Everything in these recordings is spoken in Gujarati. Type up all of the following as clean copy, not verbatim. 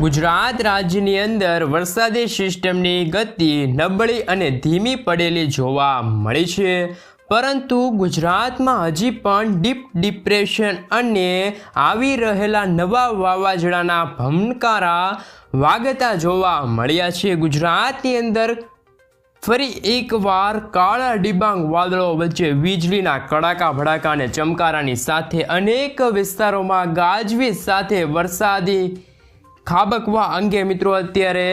ગુજરાત રાજ્યની અંદર વરસાદી સિસ્ટમની ગતિ નબળી અને ધીમી પડેલી જોવા મળી છે, પરંતુ ગુજરાતમાં હજી પણ ડીપ ડિપ્રેશન અને આવી રહેલા નવા વાવાઝોડાના ભમકારા વાગતા જોવા મળ્યા છે। ગુજરાતની અંદર ફરી એકવાર કાળા ડિબાંગ વાદળો વચ્ચે વીજળીના કડાકા ભડાકા અને ચમકારાની સાથે અનેક વિસ્તારોમાં ગાજવીજ સાથે વરસાદી ખાબકવા અંગે મિત્રો અત્યારે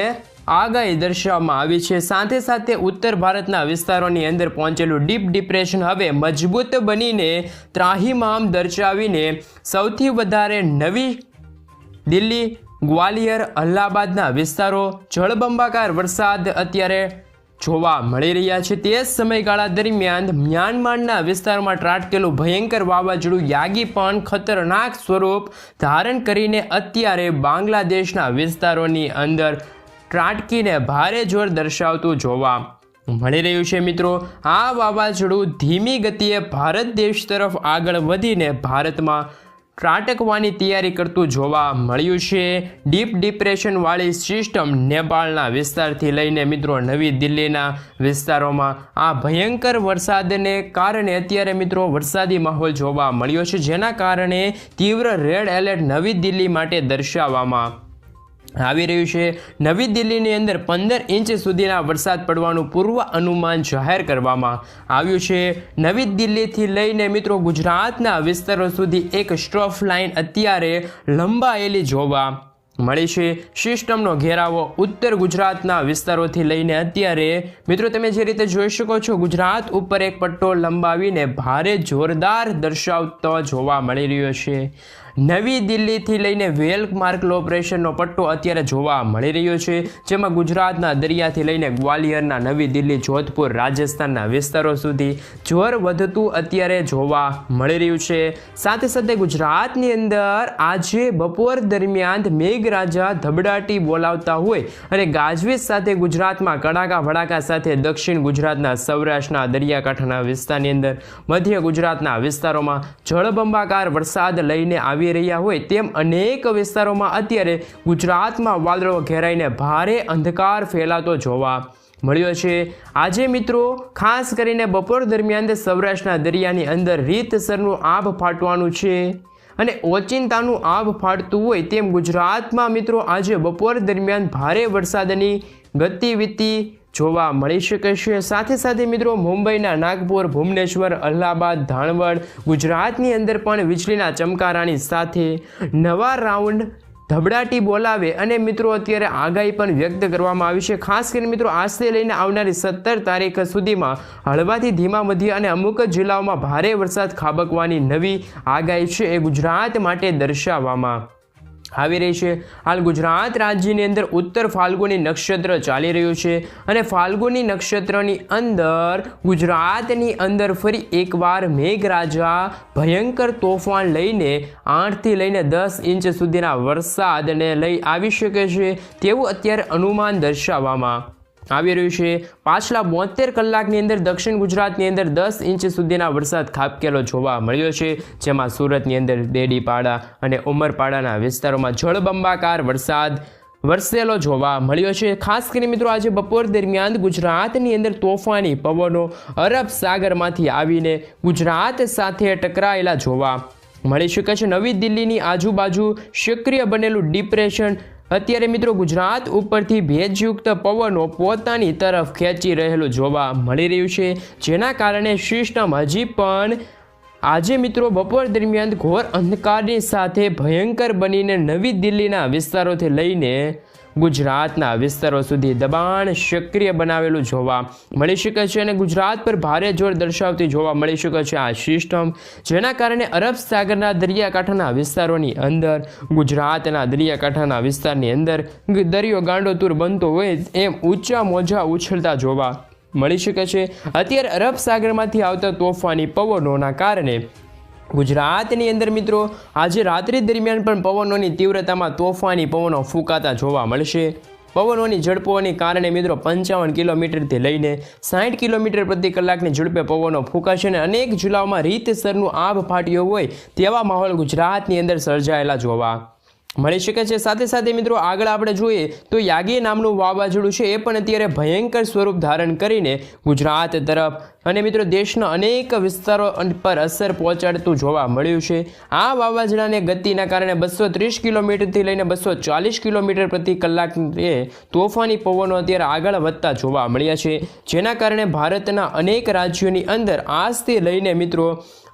આગાહી દર્શાવવામાં આવી છે। સાથે સાથે ઉત્તર ભારતના વિસ્તારોની અંદર પહોંચેલું ડીપ ડિપ્રેશન હવે મજબૂત બનીને ત્રાહિમામ દર્શાવીને સૌથી વધારે નવી દિલ્હી, ગ્વાલિયર, અલ્હાબાદના વિસ્તારો જળબંબાકાર વરસાદ અત્યારે જોવા મળી રહ્યા છે। તે જ સમયગાળા દરમિયાન મ્યાનમારના વિસ્તારમાં ત્રાટકેલું ભયંકર વાવાઝોડું યાગી પણ ખતરનાક સ્વરૂપ ધારણ કરીને અત્યારે બાંગ્લાદેશના વિસ્તારોની અંદર ત્રાટકીને ભારે જોર દર્શાવતું જોવા મળી રહ્યું છે। મિત્રો, આ વાવાઝોડું ધીમી ગતિએ ભારત દેશ તરફ આગળ વધીને ભારતમાં ત્રાટકવાની તૈયારી કરતું જોવા મળ્યું છે। ડીપ ડિપ્રેશનવાળી સિસ્ટમ નેપાળના વિસ્તારથી લઈને મિત્રો નવી દિલ્હીના વિસ્તારોમાં આ ભયંકર વરસાદને કારણે અત્યારે મિત્રો વરસાદી માહોલ જોવા મળ્યો છે, જેના કારણે તીવ્ર રેડ એલર્ટ નવી દિલ્હી માટે દર્શાવવામાં આવી રહ્યું છે। નવી દિલ્હીની અંદર 15 ઇંચ સુધીના વરસાદ પડવાનું પૂર્વ અનુમાન જાહેર કરવામાં આવ્યું છે। નવી દિલ્હીથી લઈને મિત્રો ગુજરાતના વિસ્તારો સુધી એક સ્ટ્રોફ લાઇન અત્યારે લંબાયેલી જોવા મળી છે। સિસ્ટમનો ઘેરાવો ઉત્તર ગુજરાતના વિસ્તારોથી લઈને અત્યારે મિત્રો તમે જે રીતે જોઈ શકો છો ગુજરાત ઉપર એક પટ્ટો લંબાવીને ભારે જોરદાર દર્શાવતો જોવા મળી રહ્યો છે। નવી દિલ્હીથી લઈને વેલ માર્ક લો પ્રેશરનો પટ્ટો અત્યારે જોવા મળી રહ્યો છે, જેમાં ગુજરાતના દરિયાથી લઈને ગ્વાલિયરના, નવી દિલ્હી, જોધપુર, રાજસ્થાનના વિસ્તારો સુધી જોર વધતું અત્યારે જોવા મળી રહ્યું છે। સાથે સાથે ગુજરાતની અંદર આજે બપોર દરમિયાન મેઘરાજા ધબડાટી બોલાવતા હોય અને ગાજવીજ સાથે ગુજરાતમાં કડાકા ભડાકા સાથે દક્ષિણ ગુજરાતના, સૌરાષ્ટ્રના દરિયાકાંઠાના વિસ્તારની અંદર, મધ્ય ગુજરાતના વિસ્તારોમાં જળબંબાકાર વરસાદ લઈને આવી રહ્યા હોય તેમ અનેક વિસ્તારોમાં અત્યારે ગુજરાતમાં વાદળો ઘેરાઈને ભારે અંધકાર ફેલાતો જોવા મળ્યો છે। આજે મિત્રો ખાસ કરીને બપોર દરમિયાન સૌરાષ્ટ્રના દરિયાની અંદર રીતસરનું આભ ફાટવાનું છે અને ઓચિંતાનું આભ ફાટતું હોય તેમ ગુજરાતમાં મિત્રો આજે બપોર દરમિયાન ભારે વરસાદની ગતિવિધિ જોવા મળી શકે છે। સાથે સાથે મિત્રો મુંબઈના નાગપુર, ભુવનેશ્વર, અલ્હાબાદ, ધાણવડ ગુજરાતની અંદર પણ વીજળીના ચમકારાની સાથે નવા રાઉન્ડ ધબડાટી બોલાવે અને મિત્રો અત્યારે આગાહી પણ વ્યક્ત કરવામાં આવી છે। ખાસ કરીને મિત્રો આજથી લઈને આવનારી 17 તારીખ સુધીમાં હળવાથી ધીમા મધ્ય અને અમુક જિલ્લાઓમાં ભારે વરસાદ ખાબકવાની નવી આગાહી છે એ ગુજરાત માટે દર્શાવવામાં આવી રહી છે। હાલ ગુજરાત રાજ્યની અંદર ઉત્તર ફાલ્ગુની નક્ષત્ર ચાલી રહ્યું છે અને ફાલ્ગુની નક્ષત્રની અંદર ગુજરાતની અંદર ફરી એકવાર મેઘરાજા ભયંકર તોફાન લઈને 8 થી લઈને 10 ઇંચ સુધીના વરસાદને લઈ આવી શકે છે તેવું અત્યારે અનુમાન દર્શાવવામાં આવી રહ્યું છે। પાછલા 72 કલાકની અંદર દક્ષિણ ગુજરાતની અંદર 10 ઇંચ સુધીના વરસાદ ખાબકેલો જોવા મળ્યો છે, જેમાં સુરતની અંદર દેડીપાડા અને ઉમરપાડાના વિસ્તારોમાં જળબંબાકાર વરસાદ વરસેલો જોવા મળ્યો છે। ખાસ કરીને મિત્રો આજે બપોર દરમિયાન ગુજરાતની અંદર તોફાની પવનો અરબ સાગરમાંથી આવીને ગુજરાત સાથે ટકરાયેલા જોવા મળી શકે છે। નવી દિલ્હીની આજુબાજુ સક્રિય બનેલું ડિપ્રેશન અત્યારે મિત્રો ગુજરાત ઉપરથી ભેજયુક્ત પવનો પોતાની તરફ ખેંચી રહેલું જોવા મળી રહ્યું છે, જેના કારણે સિસ્ટમ હજી પણ આજે મિત્રો બપોર દરમિયાન ઘોર અંધકારની સાથે ભયંકર બનીને નવી દિલ્હીના વિસ્તારોથી લઈને ગુજરાતના વિસ્તારો સુધી દબાણ સક્રિય બનાવેલું જોવા મળી શકે છે અને ગુજરાત પર ભારે જોર દર્શાવતી જોવા મળી શકે છે આ સિસ્ટમ, જેના કારણે અરબ સાગરના દરિયાકાંઠાના વિસ્તારોની અંદર, ગુજરાતના દરિયાકાંઠાના વિસ્તારની અંદર દરિયો ગાંડોતુર બનતો હોય એમ ઊંચા મોજા ઉછળતા જોવા મળી શકે છે। અત્યારે અરબ સાગરમાંથી આવતા તોફાની પવનોના કારણે ગુજરાતની અંદર મિત્રો આજે રાત્રિ દરમિયાન પણ પવનોની તીવ્રતામાં તોફાની પવનો ફૂંકાતા જોવા મળશે। પવનોની ઝડપોને કારણે મિત્રો 55 કિલોમીટરથી લઈને 60 કિલોમીટર પ્રતિ કલાકની ઝડપે પવનો ફૂંકાશે અને અનેક જિલ્લાઓમાં રીતસરનું આભ ફાટ્યો હોય તેવા માહોલ ગુજરાતની અંદર સર્જાયેલા જોવા મળી શકે છે। સાથે સાથે મિત્રો આગળ આપણે જોઈએ તો યાગી નામનું વાવાઝોડું છે એ પણ અત્યારે ભયંકર સ્વરૂપ ધારણ કરીને ગુજરાત તરફ અને મિત્રો દેશના અનેક વિસ્તારો પર અસર પહોંચાડતું જોવા મળ્યું છે। આ વાવાઝોડાને ગતિના કારણે 230 કિલોમીટરથી લઈને 240 કિલોમીટર પ્રતિ કલાકે તોફાની પવનો અત્યારે આગળ વધતા જોવા મળ્યા છે, જેના કારણે ભારતના અનેક રાજ્યોની અંદર આજથી લઈને મિત્રો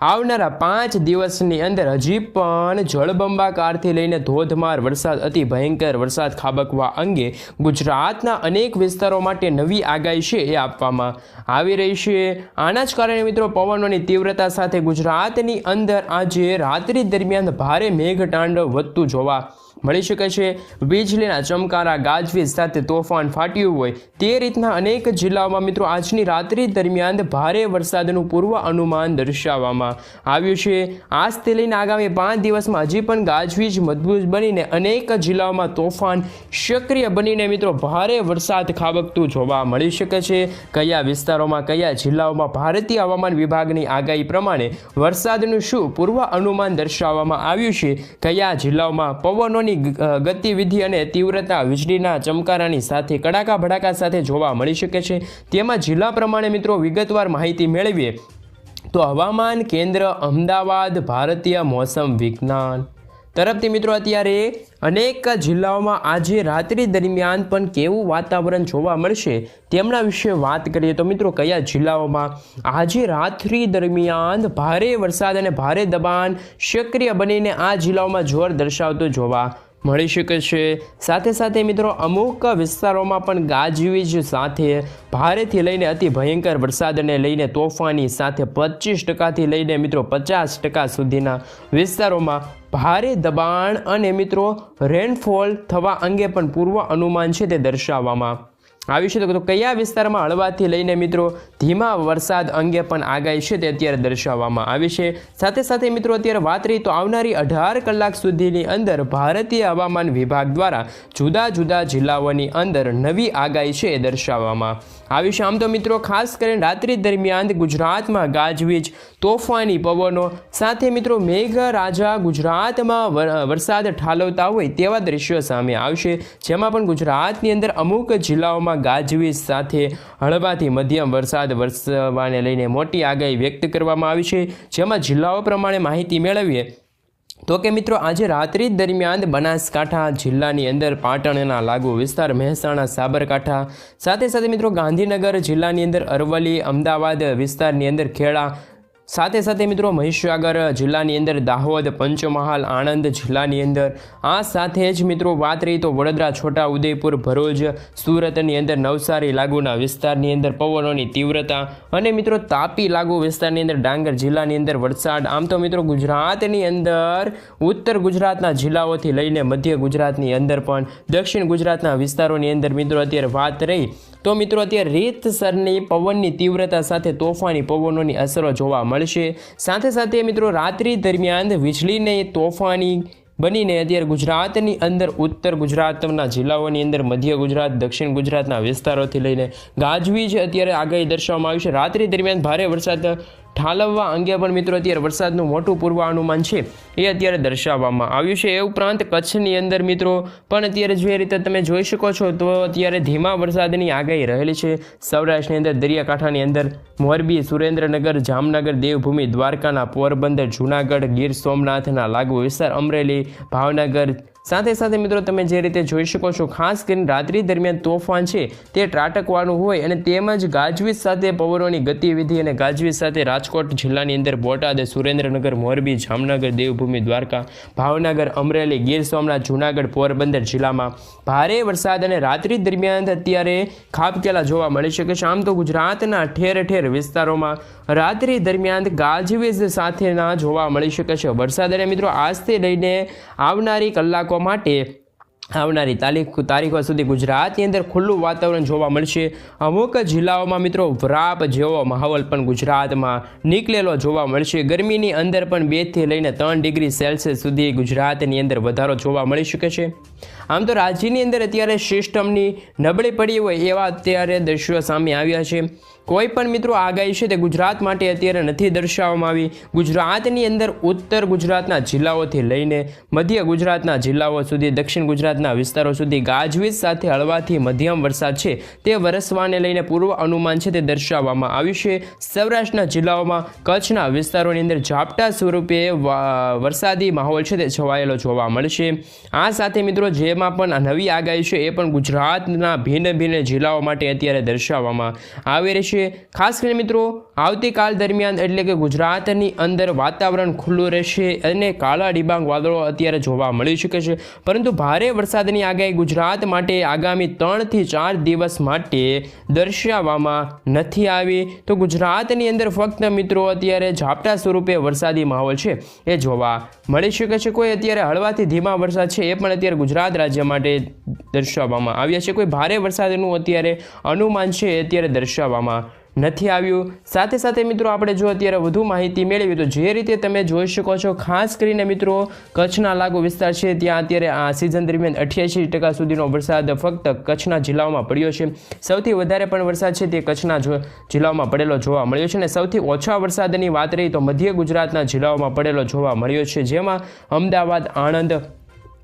આવનારા 5 દિવસની અંદર હજી પણ જળબંબાકારથી લઈને ધોધમાર વરસાદ, અતિ ભયંકર વરસાદ ખાબકવા અંગે ગુજરાતના અનેક વિસ્તારો માટે નવી આગાહી છે એ આપવામાં આવી રહી છે। આના જ કારણે મિત્રો પવનોની તીવ્રતા સાથે ગુજરાતની અંદર આજે રાત્રિ દરમિયાન ભારે મેઘતાંડવ વધતું જોવા મળી શકે છે। વીજળીના ચમકારા, ગાજવીજ સાથે તોફાન ફાટ્યું હોય તે રીતના અનેક જિલ્લાઓમાં મિત્રો આજની રાત્રિ દરમિયાન ભારે વરસાદનું પૂર્વ અનુમાન દર્શાવવામાં આવ્યું છે। આજથી લઈને આગામી 5 દિવસમાં હજી પણ ગાજવીજ મજબૂત બનીને અનેક જિલ્લાઓમાં તોફાન સક્રિય બનીને મિત્રો ભારે વરસાદ ખાબકતું જોવા મળી શકે છે। કયા વિસ્તારોમાં, કયા જિલ્લાઓમાં ભારતીય હવામાન વિભાગની આગાહી પ્રમાણે વરસાદનું શું પૂર્વ અનુમાન દર્શાવવામાં આવ્યું છે, કયા જિલ્લાઓમાં પવનોની ગતિવિધિ અને તીવ્રતા વીજળીના ચમકારાની સાથે કડાકા ભડાકા સાથે જોવા મળી શકે છે, તેમાં જિલ્લા પ્રમાણે મિત્રો વિગતવાર માહિતી મેળવીએ તો હવામાન કેન્દ્ર અમદાવાદ ભારતીય મોસમ વિજ્ઞાન તરફથી મિત્રો અત્યારે અનેક જિલ્લાઓમાં આજે રાત્રિ દરમિયાન પણ કેવું વાતાવરણ જોવા મળશે તેમના વિશે વાત કરીએ તો મિત્રો કયા જિલ્લાઓમાં આજે રાત્રિ દરમિયાન ભારે વરસાદ અને ભારે દબાણ સક્રિય બનીને આ જિલ્લાઓમાં જોર દર્શાવતું જોવા મળી શકે છે। સાથે સાથે મિત્રો અમુક વિસ્તારોમાં પણ ગાજવીજ સાથે ભારેથી લઈને અતિ ભયંકર વરસાદને લઈને તોફાની સાથે 25% લઈને મિત્રો 50% સુધીના વિસ્તારોમાં ભારે દબાણ અને મિત્રો રેનફોલ થવા અંગે પણ પૂર્વ અનુમાન છે તે દર્શાવવામાં આવ્યું છે। તો કયા વિસ્તારમાં હળવાથી લઈને મિત્રો ધીમા વરસાદ અંગે પણ આગાહી છે તે અત્યારે દર્શાવવામાં આવી છે। સાથે સાથે મિત્રો અત્યારે વાત રહી તો આવનારી 18 કલાક સુધીની અંદર ભારતીય હવામાન વિભાગ દ્વારા જુદા જુદા જિલ્લાઓની અંદર નવી આગાહી છે એ દર્શાવવામાં આવી છે। આમ તો મિત્રો ખાસ કરીને રાત્રિ દરમિયાન ગુજરાતમાં ગાજવીજ, તોફાની પવનો સાથે મિત્રો મેઘરાજા ગુજરાતમાં વરસાદ ઠાલવતા હોય તેવા દ્રશ્યો સામે આવશે, જેમાં પણ ગુજરાતની અંદર અમુક જિલ્લાઓમાં ગાજવીજ સાથે હળવાથી મધ્યમ વરસાદ વરસવાને લઈને મોટી આગાહી વ્યક્ત કરવામાં આવી છે। જેમાં જિલ્લાઓ પ્રમાણે માહિતી મેળવીએ તો કે મિત્રો આજે રાત્રિ દરમિયાન બનાસકાંઠા જિલ્લાની અંદર પાટણના લાગુ વિસ્તાર, મહેસાણા, સાબરકાંઠા, સાથે સાથે મિત્રો ગાંધીનગર જિલ્લાની અંદર અરવલ્લી, અમદાવાદ વિસ્તારની અંદર ખેડા, સાથે સાથે મિત્રો મહીસાગર જિલ્લાની અંદર દાહોદ, પંચમહાલ, આણંદ જિલ્લાની અંદર આ સાથે જ મિત્રો વાત રહી તો વડોદરા, છોટા ઉદેપુર, ભરૂચ, સુરતની અંદર નવસારી લાગુના વિસ્તારની અંદર પવનોની તીવ્રતા અને મિત્રો તાપી લાગુ વિસ્તારની અંદર ડાંગર જિલ્લાની અંદર વરસાદ। આમ તો મિત્રો ગુજરાતની અંદર ઉત્તર ગુજરાતના જિલ્લાઓથી લઈને મધ્ય ગુજરાતની અંદર પણ દક્ષિણ ગુજરાતના વિસ્તારોની અંદર મિત્રો અત્યારે વાત રહી તો મિત્રો અત્યારે રીતસરની પવનની તીવ્રતા સાથે તોફાની પવનોની અસરો જોવા મળશે। સાથે સાથે મિત્રો રાત્રિ દરમિયાન વીજળીને તોફાની બનીને અત્યારે ગુજરાતની અંદર ઉત્તર ગુજરાતના જિલ્લાઓની અંદર મધ્ય ગુજરાત, દક્ષિણ ગુજરાતના વિસ્તારોથી લઈને ગાજવીજ અત્યારે આગાહી દર્શાવવામાં આવી છે। રાત્રિ દરમિયાન ભારે વરસાદ ઠાલવવા અંગે પણ મિત્રો અત્યારે વરસાદનું મોટું પૂર્વાનુમાન છે એ અત્યારે દર્શાવવામાં આવ્યું છે। એ ઉપરાંત કચ્છની અંદર મિત્રો પણ અત્યારે જે રીતે તમે જોઈ શકો છો તો અત્યારે ધીમા વરસાદની આગાહી રહેલી છે। સૌરાષ્ટ્રની અંદર દરિયાકાંઠાની અંદર મોરબી, સુરેન્દ્રનગર, જામનગર, દેવભૂમિ, દ્વારકાના પોરબંદર, જૂનાગઢ, ગીર સોમનાથના લાગુ વિસ્તાર, અમરેલી, ભાવનગર, સાથે સાથે મિત્રો તમે જે રીતે જોઈ શકો છો ખાસ કરીને રાત્રિ દરમિયાન તોફાન છે તે ત્રાટકવાનું હોય અને તેમજ ગાજવીજ સાથે પવનોની ગતિવિધિ અને ગાજવીજ સાથે રાજકોટ જિલ્લાની અંદર બોટાદ, સુરેન્દ્રનગર, મોરબી, જામનગર, દેવભૂમિ, દ્વારકા, ભાવનગર, અમરેલી, ગીર સોમનાથ, જૂનાગઢ, પોરબંદર જિલ્લામાં ભારે વરસાદ અને રાત્રિ દરમિયાન અત્યારે ખાબકેલા જોવા મળી શકે છે। આમ તો ગુજરાતના ઠેર ઠેર વિસ્તારોમાં રાત્રિ દરમિયાન ગાજવીજ સાથેના જોવા મળી શકે છે વરસાદ। અને મિત્રો આજથી લઈને આવનારી કલાકો માટે આવનારી તારીખો સુધી ગુજરાતની અંદર ખુલ્લું વાતાવરણ જોવા મળશે। અમુક જિલ્લાઓમાં મિત્રો વરાપ જેવો માહોલ પણ ગુજરાતમાં નીકળેલો જોવા મળશે। ગરમીની અંદર પણ 2 થી લઈને 3 ડિગ્રી સેલ્સિયસ સુધી ગુજરાતની અંદર વધારો જોવા મળી શકે છે। આમ તો રાજ્યની અંદર અત્યારે સિસ્ટમની નબળી પડી હોય એવા અત્યારે દ્રશ્યો સામે આવ્યા છે। કોઈ પણ મિત્રો આગાહી છે તે ગુજરાત માટે અત્યારે નથી દર્શાવવામાં આવી. ગુજરાતની અંદર ઉત્તર ગુજરાતના જિલ્લાઓથી લઈને મધ્ય ગુજરાતના જિલ્લાઓ સુધી, દક્ષિણ ગુજરાતના વિસ્તારો સુધી ગાજવીજ સાથે હળવાથી મધ્યમ વરસાદ છે તે વરસવાને લઈને પૂર્વ અનુમાન છે તે દર્શાવવામાં આવ્યું છે. સૌરાષ્ટ્રના જિલ્લાઓમાં કચ્છના વિસ્તારોની અંદર ઝાપટા સ્વરૂપે વરસાદી માહોલ છે તે છવાયેલો જોવા મળશે. આ સાથે મિત્રો જેમાં પણ નવી આગાહી છે એ પણ ગુજરાતના ભિન્ન ભિન્ન જિલ્લાઓ માટે અત્યારે દર્શાવવામાં આવી રહી છે. ખાસ કરીને મિત્રો આવતીકાલ દરમિયાન એટલે કે ગુજરાતની અંદર વાતાવરણ ખુલ્લું રહેશે અને કાળા ડિબાંગ વાદળો અત્યારે જોવા મળી શકે છે. પરંતુ ભારે વરસાદની આગાહી ગુજરાત માટે આગામી 3 થી 4 દિવસ માટે દર્શાવવામાં નથી આવી. તો ગુજરાતની અંદર ફક્ત મિત્રો અત્યારે ઝાપટા સ્વરૂપે વરસાદી માહોલ છે એ જોવા મળી શકે છે. કોઈ અત્યારે હળવાથી ધીમા વરસાદ છે એ પણ અત્યારે ગુજરાત રાજ્ય માટે દર્શાવવામાં આવ્યા છે. કોઈ ભારે વરસાદનું અત્યારે અનુમાન છે એ અત્યારે દર્શાવવામાં નથી આવ્યું. સાથે સાથે મિત્રો આપણે જો અત્યારે વધુ માહિતી મેળવી તો જે રીતે તમે જોઈ શકો છો, ખાસ કરીને મિત્રો કચ્છના લાગુ વિસ્તાર છે ત્યાં અત્યારે આ સિઝન દરમિયાન 88% સુધીનો વરસાદ ફક્ત કચ્છના જિલ્લાઓમાં પડ્યો છે. સૌથી વધારે પણ વરસાદ છે તે કચ્છના જિલ્લાઓમાં પડેલો જોવા મળ્યો છે અને સૌથી ઓછા વરસાદની વાત રહી તો મધ્ય ગુજરાતના જિલ્લાઓમાં પડેલો જોવા મળ્યો છે, જેમાં અમદાવાદ, આણંદ,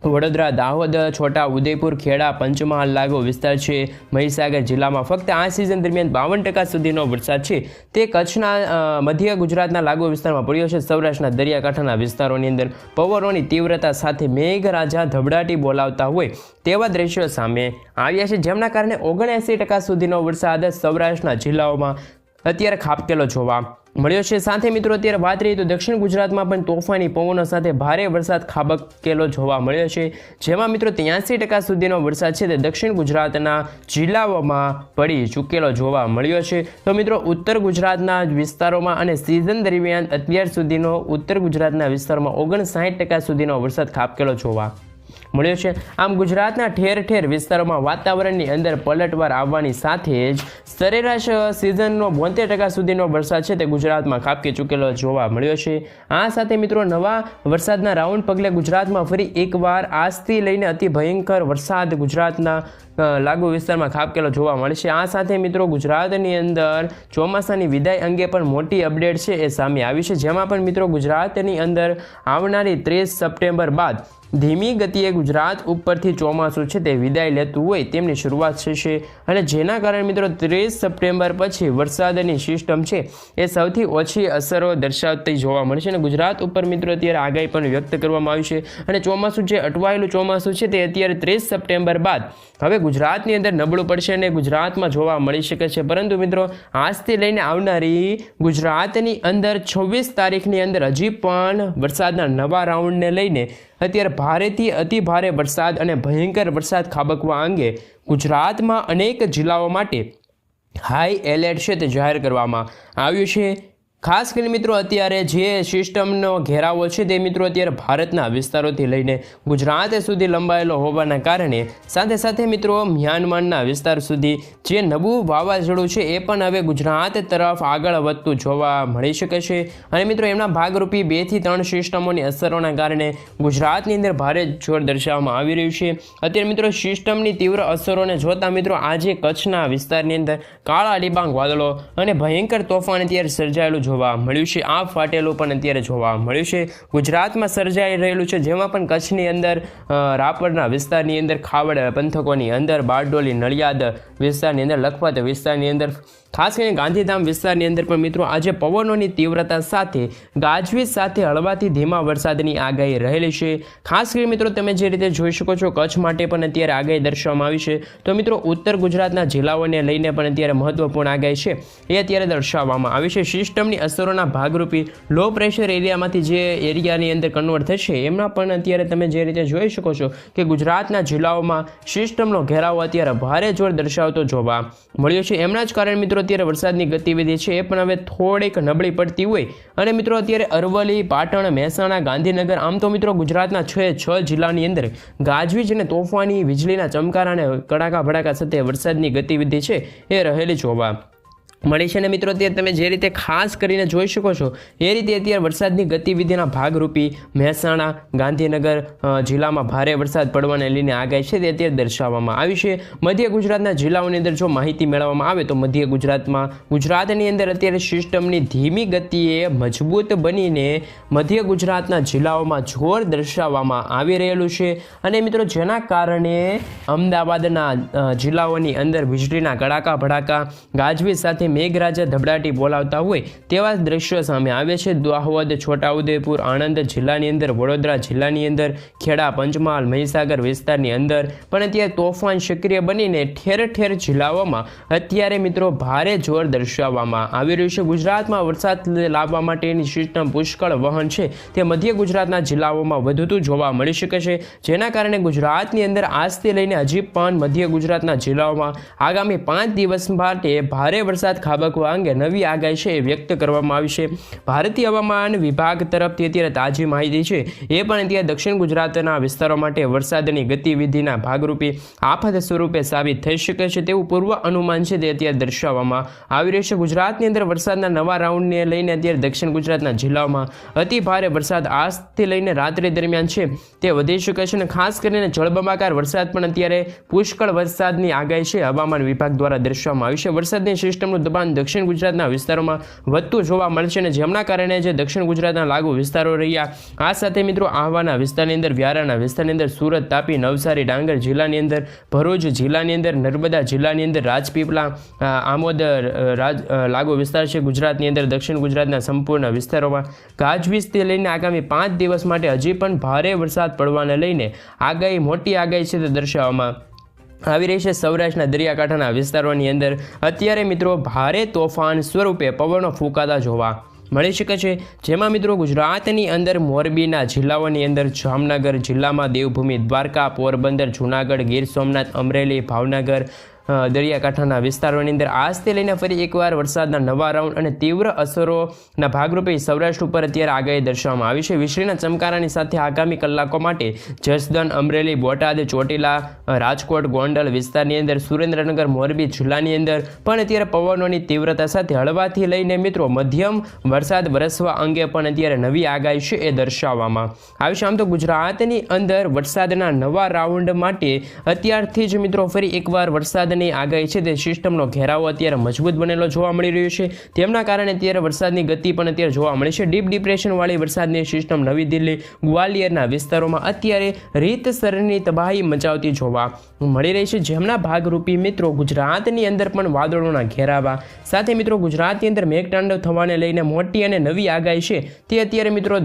વડોદરા, દાહોદ, છોટા ઉદેપુર, ખેડા, પંચમહાલ લાગુ વિસ્તાર છે, મહીસાગર જિલ્લામાં ફક્ત આ સિઝન દરમિયાન 52% સુધીનો વરસાદ છે તે કચ્છના મધ્ય ગુજરાતના લાગુ વિસ્તારમાં પડ્યો છે. સૌરાષ્ટ્રના દરિયાકાંઠાના વિસ્તારોની અંદર પવનોની તીવ્રતા સાથે મેઘરાજા ધબડાટી બોલાવતા હોય તેવા દ્રશ્યો સામે આવ્યા છે, જેમના કારણે 79% સુધીનો વરસાદ સૌરાષ્ટ્રના જિલ્લાઓમાં અત્યારે ખાબકેલો જોવા મળ્યો છે. સાથે મિત્રો અત્યારે વાત રહી તો દક્ષિણ ગુજરાતમાં પણ તોફાની પવનો સાથે ભારે વરસાદ ખાબકેલો જોવા મળ્યો છે, જેમાં મિત્રો 83% સુધીનો વરસાદ છે તે દક્ષિણ ગુજરાતના જિલ્લાઓમાં પડી ચૂકેલો જોવા મળ્યો છે. તો મિત્રો ઉત્તર ગુજરાતના વિસ્તારોમાં અને સિઝન દરમિયાન અત્યાર સુધીનો ઉત્તર ગુજરાતના વિસ્તારમાં 59% સુધીનો વરસાદ ખાબકેલો જોવા મળ્યો છે. આમ ગુજરાતના ઠેર ઠેર વિસ્તારોમાં વાતાવરણની અંદર પલટવાર આવવાની સાથે જ સરેરાશ સિઝનનો 72% સુધીનો વરસાદ છે તે ગુજરાતમાં ખાબકી ચૂકેલો જોવા મળ્યો છે. આ સાથે મિત્રો નવા વરસાદના રાઉન્ડ પગલે ગુજરાતમાં ફરી એકવાર આજથી લઈને અતિ ભયંકર વરસાદ ગુજરાતના લાગુ વિસ્તારમાં ખાબકેલો જોવા મળશે. આ સાથે મિત્રો ગુજરાતની અંદર ચોમાસાની વિદાય અંગે પણ મોટી અપડેટ છે એ સામે આવી છે, જેમાં પણ મિત્રો ગુજરાતની અંદર આવનારી 30 સપ્ટેમ્બર બાદ ધીમી ગતિએ ગુજરાત ઉપરથી ચોમાસું છે તે વિદાય લેતું હોય તેમની શરૂઆત થશે અને જેના કારણે મિત્રો 30 સપ્ટેમ્બર પછી વરસાદની સિસ્ટમ છે એ સૌથી ઓછી અસરો દર્શાવતી જોવા મળશે અને ગુજરાત ઉપર મિત્રો અત્યારે આગાહી પણ વ્યક્ત કરવામાં આવી છે અને ચોમાસું જે અટવાયેલું ચોમાસું છે તે અત્યારે 30 સપ્ટેમ્બર બાદ હવે ગુજરાતની અંદર નબળું પડશે અને ગુજરાતમાં જોવા મળી શકે છે. પરંતુ મિત્રો આજથી લઈને આવનારી ગુજરાતની અંદર 26 તારીખની અંદર હજી પણ વરસાદના નવા રાઉન્ડને લઈને અત્યારે ભારેથી અતિ ભારે વરસાદ અને ભયંકર વરસાદ ખાબકવા અંગે ગુજરાતમાં અનેક જિલ્લાઓ માટે હાઈ એલર્ટ છે તે જાહેર કરવામાં આવ્યું છે. ખાસ કરીને મિત્રો અત્યારે જે સિસ્ટમનો ઘેરાવો છે તે મિત્રો અત્યારે ભારતના વિસ્તારોથી લઈને ગુજરાત સુધી લંબાયેલો હોવાના કારણે સાથે સાથે મિત્રો મ્યાનમારના વિસ્તાર સુધી જે નવું વાવાઝોડું છે એ પણ હવે ગુજરાત તરફ આગળ વધતું જોવા મળી શકે છે અને મિત્રો એમના ભાગરૂપી 2 થી 3 સિસ્ટમોની અસરોના કારણે ગુજરાતની અંદર ભારે જોર દર્શાવવામાં આવી રહ્યું છે. અત્યારે મિત્રો સિસ્ટમની તીવ્ર અસરોને જોતા મિત્રો આજે કચ્છના વિસ્તારની અંદર કાળા ડિબાંગ વાદળો અને ભયંકર તોફાન અત્યારે સર્જાયેલું જોવા મળ્યું છે. આ ફાટેલું પણ અત્યારે જોવા મળ્યું છે. ગુજરાતમાં સર્જાઈ રહેલું છે, જેમાં પણ કચ્છની અંદર રાપરના વિસ્તારની અંદર, ખાવડ પંથકોની અંદર, બારડોલી, નડિયાદ વિસ્તારની અંદર, લખપત વિસ્તારની અંદર, ખાસ કરીને ગાંધીધામ વિસ્તારની અંદર પણ મિત્રો આજે પવનોની તીવ્રતા સાથે ગાજવીજ સાથે હળવાથી ધીમા વરસાદની આગાહી રહેલી છે. ખાસ કરીને મિત્રો તમે જે રીતે જોઈ શકો છો કચ્છ માટે પણ અત્યારે આગાહી દર્શાવવામાં આવી છે. તો મિત્રો ઉત્તર ગુજરાતના જિલ્લાઓને લઈને પણ અત્યારે મહત્વપૂર્ણ આગાહી છે એ અત્યારે દર્શાવવામાં આવી છે. સિસ્ટમની અસરોના ભાગરૂપી લો પ્રેશર એરિયામાંથી જે એરિયાની અંદર કન્વર્ટ થશે એમના પણ અત્યારે તમે જે રીતે જોઈ શકો છો કે ગુજરાતના જિલ્લાઓમાં સિસ્ટમનો ઘેરાવો અત્યારે ભારે જોર દર્શાવતો જોવા મળ્યો છે. એમના જ કારણે મિત્રો અત્યારે વરસાદની ગતિવિધિ છે એ પણ હવે થોડીક નબળી પડતી હોય અને મિત્રો અત્યારે અરવલ્લી, પાટણ, મહેસાણા, ગાંધીનગર આમ તો મિત્રો ગુજરાતના 6 જિલ્લાની અંદર ગાજવીજ અને તોફાની વીજળીના ચમકારા અને કડાકા ભડાકા સાથે વરસાદની ગતિવિધિ છે એ રહેલી જોવા મળી છે. અને મિત્રો અત્યારે તમે જે રીતે ખાસ કરીને જોઈ શકો છો એ રીતે અત્યારે વરસાદની ગતિવિધિના ભાગરૂપી મહેસાણા, ગાંધીનગર જિલ્લામાં ભારે વરસાદ પડવાને લઈને આગાહી છે તે અત્યારે દર્શાવવામાં આવી છે. મધ્ય ગુજરાતના જિલ્લાઓની અંદર જો માહિતી મેળવવામાં આવે તો મધ્ય ગુજરાતની અંદર અત્યારે સિસ્ટમની ધીમી ગતિએ મજબૂત બનીને મધ્ય ગુજરાતના જિલ્લાઓમાં જોર દર્શાવવામાં આવી રહેલું છે. અને મિત્રો જેના કારણે અમદાવાદના જિલ્લાઓની અંદર વીજળીના કડાકા ભડાકા, ગાજવીજ સાથે મેઘરાજા ધબડાટી બોલાવતા હોય તેવા દ્રશ્યો સામે આવે છે. દાહોદ, છોટાઉદેપુર, આણંદ જિલ્લાની અંદર, વડોદરા જિલ્લાની અંદર, ખેડા, પંચમહાલ, મહીસાગર વિસ્તારની અંદર પણ અત્યારે તોફાન સક્રિય બનીને ઠેર ઠેર જિલ્લાઓમાં અત્યારે મિત્રો ભારે જોર દર્શાવવામાં આવી રહ્યું છે. ગુજરાતમાં વરસાદ લાવવા માટેની સિસ્ટમ પુષ્કળ વહન છે તે મધ્ય ગુજરાતના જિલ્લાઓમાં વધતું જોવા મળી શકે છે. જેના કારણે ગુજરાતની અંદર આજથી લઈને હજી પણ મધ્ય ગુજરાતના જિલ્લાઓમાં આગામી 5 દિવસ માટે ભારે વરસાદ ખાબકવા અંગે નવી આગાહી છે એ વ્યક્ત કરવામાં આવી છે. ભારતીય હવામાન વિભાગ તરફથી અત્યારે તાજી માહિતી છે એ પણ અત્યારે દક્ષિણ ગુજરાતના વિસ્તારો માટે વરસાદની ગતિવિધિના ભાગરૂપે આફત સ્વરૂપે સાબિત થઈ શકે છે તેવું પૂર્વ અનુમાન છે તે અત્યારે દર્શાવવામાં આવી રહ્યું છે. ગુજરાતની અંદર વરસાદના નવા રાઉન્ડને લઈને અત્યારે દક્ષિણ ગુજરાતના જિલ્લાઓમાં અતિ ભારે વરસાદ આજથી લઈને રાત્રિ દરમિયાન છે તે વધી શકે છે. અને ખાસ કરીને જળબંબાકાર વરસાદ પણ અત્યારે પુષ્કળ વરસાદની આગાહી છે હવામાન વિભાગ દ્વારા દર્શાવવામાં આવી છે. વરસાદની સિસ્ટમનું દબાણ દક્ષિણ ગુજરાતના વિસ્તારોમાં વધતું જોવા મળશે અને જેમના કારણે જે દક્ષિણ ગુજરાતના લાગુ વિસ્તારો રહ્યા આ સાથે મિત્રો આહવાના વિસ્તારની અંદર, વ્યારાના વિસ્તારની અંદર, સુરત, તાપી, નવસારી, ડાંગર જિલ્લાની અંદર, ભરૂચ જિલ્લાની અંદર, નર્મદા જિલ્લાની અંદર, રાજપીપળા, આમોદ લાગુ વિસ્તાર છે ગુજરાતની અંદર, દક્ષિણ ગુજરાતના સંપૂર્ણ વિસ્તારોમાં ગાજવીજથી લઈને આગામી 5 દિવસ માટે હજી પણ ભારે વરસાદ પડવાને લઈને આગાહી, મોટી આગાહી છે તે દર્શાવવામાં આવી રહી છે. સૌરાષ્ટ્રના દરિયાકાંઠાના વિસ્તારોની અંદર અત્યારે મિત્રો ભારે તોફાન સ્વરૂપે પવનો ફૂંકાતા જોવા મળી શકે છે. જેમાં મિત્રો ગુજરાતની અંદર મોરબીના જિલ્લાઓની અંદર, જામનગર જિલ્લામાં દેવભૂમિ દ્વારકા, પોરબંદર, જૂનાગઢ, ગીર સોમનાથ, અમરેલી, ભાવનગર દરિયાકાંઠાના વિસ્તારોની અંદર આજથી લઈને ફરી એકવાર વરસાદના નવા રાઉન્ડ અને તીવ્ર અસરોના ભાગરૂપે સૌરાષ્ટ્ર ઉપર અત્યારે આગાહી દર્શાવવામાં આવી છે. વીજળીના ચમકારાની સાથે આગામી કલાકો માટે જસદણ, અમરેલી, બોટાદ, ચોટીલા, રાજકોટ, ગોંડલ વિસ્તારની અંદર, સુરેન્દ્રનગર, મોરબી જિલ્લાની અંદર પણ અત્યારે પવનોની તીવ્રતા સાથે હળવાથી લઈને મિત્રો મધ્યમ વરસાદ વરસવા અંગે પણ અત્યારે નવી આગાહી છે એ દર્શાવવામાં આવી છે. આમ તો ગુજરાતની અંદર વરસાદના નવા રાઉન્ડ માટે અત્યારથી જ મિત્રો ફરી એકવાર વરસાદ આગાહી છે તે સિસ્ટમનો ઘેરાવો અત્યારે મજબૂત બનેલો જોવા મળી રહ્યો છે. તેમના કારણે અત્યારે વરસાદની ગતિ પણ અત્યારે જોવા મળી છે. ડીપ ડિપ્રેશન વાળી વરસાદની સિસ્ટમ નવી દિલ્હી, ગ્વાલિયરના વિસ્તારોમાં અત્યારે રીતસરની તબાહી મચાવતી જોવા મળી રહી છે. જેમના ભાગરૂપી મિત્રો ગુજરાતની અંદર પણ વાદળોના ઘેરાવા સાથે મિત્રો ગુજરાતની અંદર મેઘતાંડવ થવાને લઈને મોટી અને નવી આગાહી છે તે અત્યારે મિત્રો